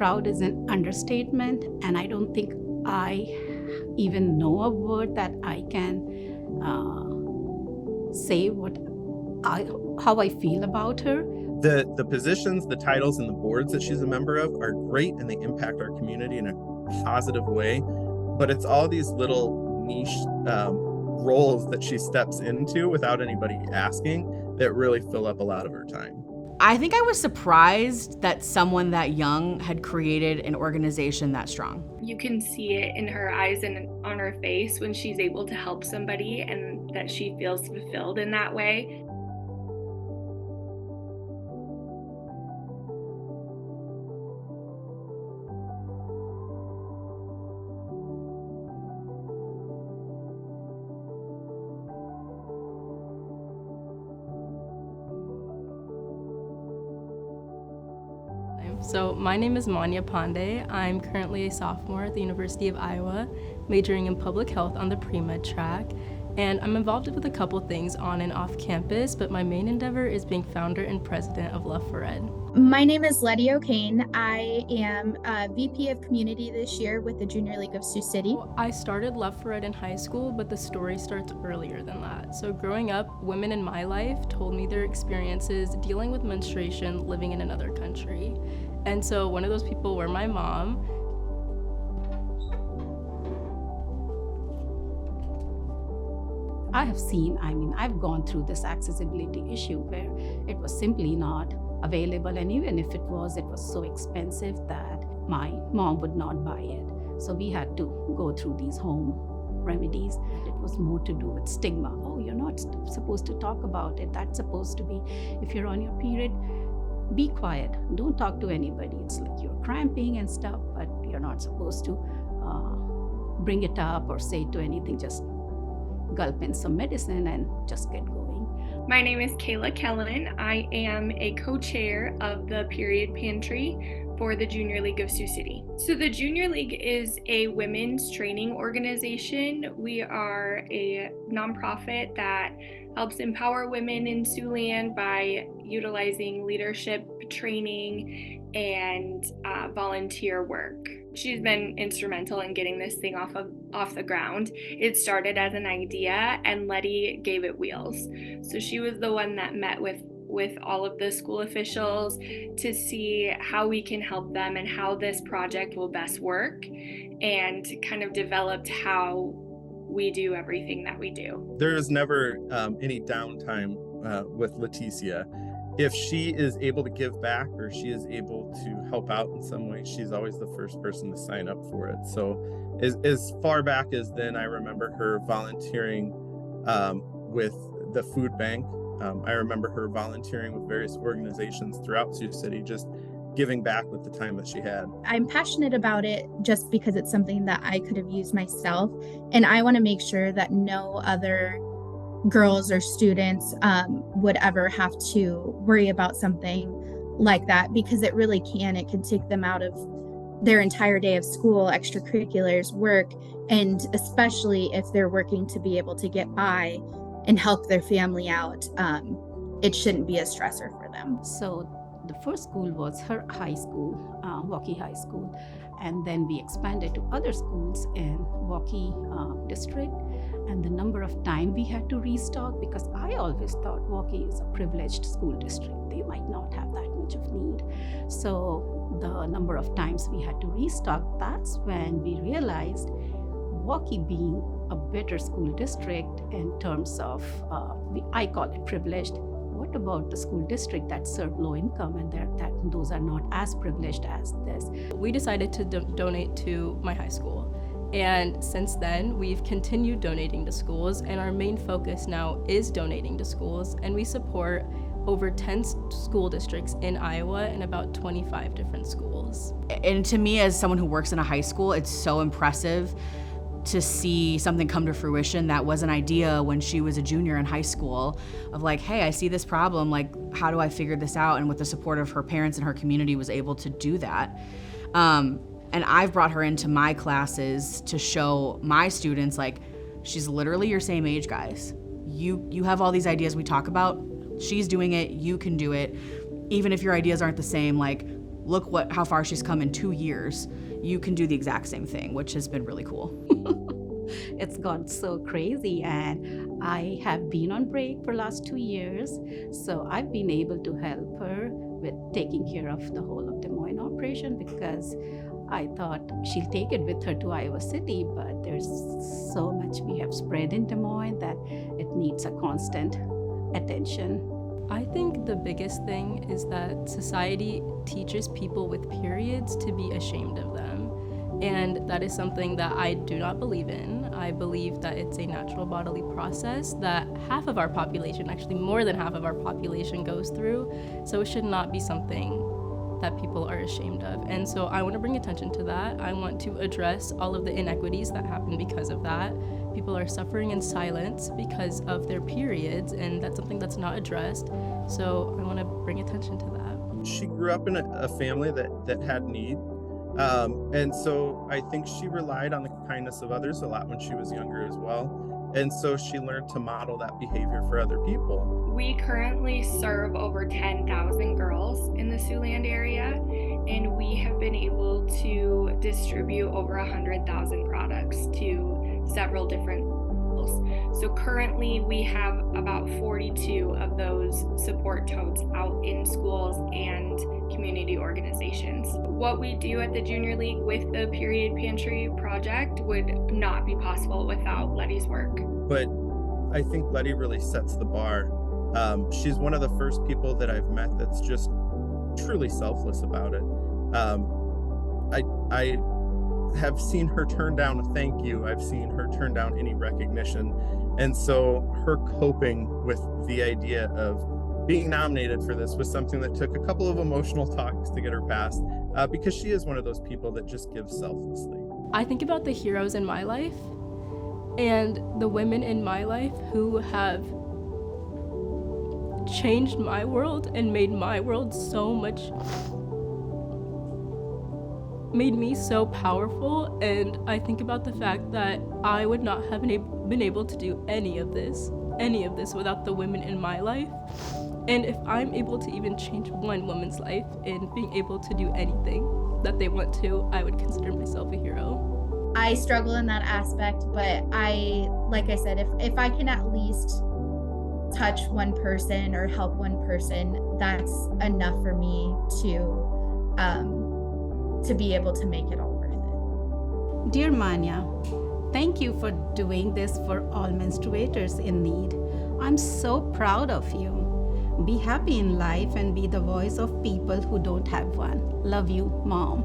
proud is an understatement, and I don't think I even know a word that I can say how I feel about her. The positions, the titles, and the boards that she's a member of are great, and they impact our community in a positive way. But it's all these little niche roles that she steps into without anybody asking that really fill up a lot of her time. I think I was surprised that someone that young had created an organization that strong. You can see it in her eyes and on her face when she's able to help somebody and that she feels fulfilled in that way. So my name is Maanya Pandey. I'm currently a sophomore at the University of Iowa, majoring in public health on the pre-med track. And I'm involved with a couple things on and off campus, but my main endeavor is being founder and president of Love for Ed. My name is Leticia Okane. I am VP of Community this year with the Junior League of Sioux City. I started Love for Ed in high school, but the story starts earlier than that. So growing up, women in my life told me their experiences dealing with menstruation living in another country. And so one of those people were my mom. I've gone through this accessibility issue where it was simply not available, and even if it was so expensive that my mom would not buy it. So we had to go through these home remedies. It was more to do with stigma. Oh, you're not supposed to talk about it. That's supposed to be, if you're on your period, be quiet. Don't talk to anybody. It's like you're cramping and stuff, but you're not supposed to bring it up or say to anything. Just gulp in some medicine and just get going. My name is Kayla Kellen. I am a co-chair of the Period Pantry for the Junior League of Sioux City. So the Junior League is a women's training organization. We are a nonprofit that helps empower women in Siouxland by utilizing leadership training and volunteer work. She's been instrumental in getting this thing off the ground. It started as an idea and Letty gave it wheels. So she was the one that met with all of the school officials to see how we can help them and how this project will best work, and kind of developed how we do everything that we do. There is never any downtime with Leticia. If she is able to give back or she is able to help out in some way, she's always the first person to sign up for it. So as far back as then, I remember her volunteering with the food bank. I remember her volunteering with various organizations throughout Sioux City, just giving back with the time that she had. I'm passionate about it just because it's something that I could have used myself, and I want to make sure that no other girls or students would ever have to worry about something like that, because it really can. It can take them out of their entire day of school, extracurriculars, work, and especially if they're working to be able to get by and help their family out, it shouldn't be a stressor for them. So the first school was her high school, Waukee High School, and then we expanded to other schools in Waukee district. And the number of time we had to restock, because I always thought Waukee is a privileged school district. They might not have that much of need. So the number of times we had to restock, that's when we realized Waukee being a better school district in terms of, I call it privileged. What about the school district that serve low income and those are not as privileged as this? We decided to donate to my high school. And since then, we've continued donating to schools, and our main focus now is donating to schools, and we support over 10 school districts in Iowa and about 25 different schools. And to me, as someone who works in a high school, it's so impressive to see something come to fruition that was an idea when she was a junior in high school of like, hey, I see this problem, like, how do I figure this out? And with the support of her parents and her community was able to do that. And I've brought her into my classes to show my students, like, she's literally your same age, guys. You have all these ideas we talk about. She's doing it, you can do it. Even if your ideas aren't the same, like, look how far she's come in 2 years. You can do the exact same thing, which has been really cool. It's gone so crazy, and I have been on break for last 2 years, so I've been able to help her with taking care of the whole of Des Moines operation, because I thought she'll take it with her to Iowa City, but there's so much we have spread in Des Moines that it needs a constant attention. I think the biggest thing is that society teaches people with periods to be ashamed of them. And that is something that I do not believe in. I believe that it's a natural bodily process that half of our population, actually more than half of our population, goes through. So it should not be something that people are ashamed of. And so I want to bring attention to that. I want to address all of the inequities that happen because of that. People are suffering in silence because of their periods, and that's something that's not addressed. So I want to bring attention to that. She grew up in a family that had need. And so I think she relied on the kindness of others a lot when she was younger as well. And so she learned to model that behavior for other people. We currently serve over 10,000 girls in the Siouxland area, and we have been able to distribute over 100,000 products to several different schools. So currently we have about 42 of those support totes out in schools and community organizations. What we do at the Junior League with the Period Pantry project would not be possible without Letty's work. But I think Letty really sets the bar. She's one of the first people that I've met that's just truly selfless about it. I have seen her turn down a thank you. I've seen her turn down any recognition. And so her coping with the idea of being nominated for this was something that took a couple of emotional talks to get her past, because she is one of those people that just gives selflessly. I think about the heroes in my life and the women in my life who have changed my world and made my world made me so powerful. And I think about the fact that I would not have been able to do any of this without the women in my life. And if I'm able to even change one woman's life and being able to do anything that they want to, I would consider myself a hero. I struggle in that aspect, but like I said, if I can at least touch one person or help one person, that's enough for me to be able to make it all worth it. Dear Maanya, thank you for doing this for all menstruators in need. I'm so proud of you. Be happy in life and be the voice of people who don't have one. Love you, Mom.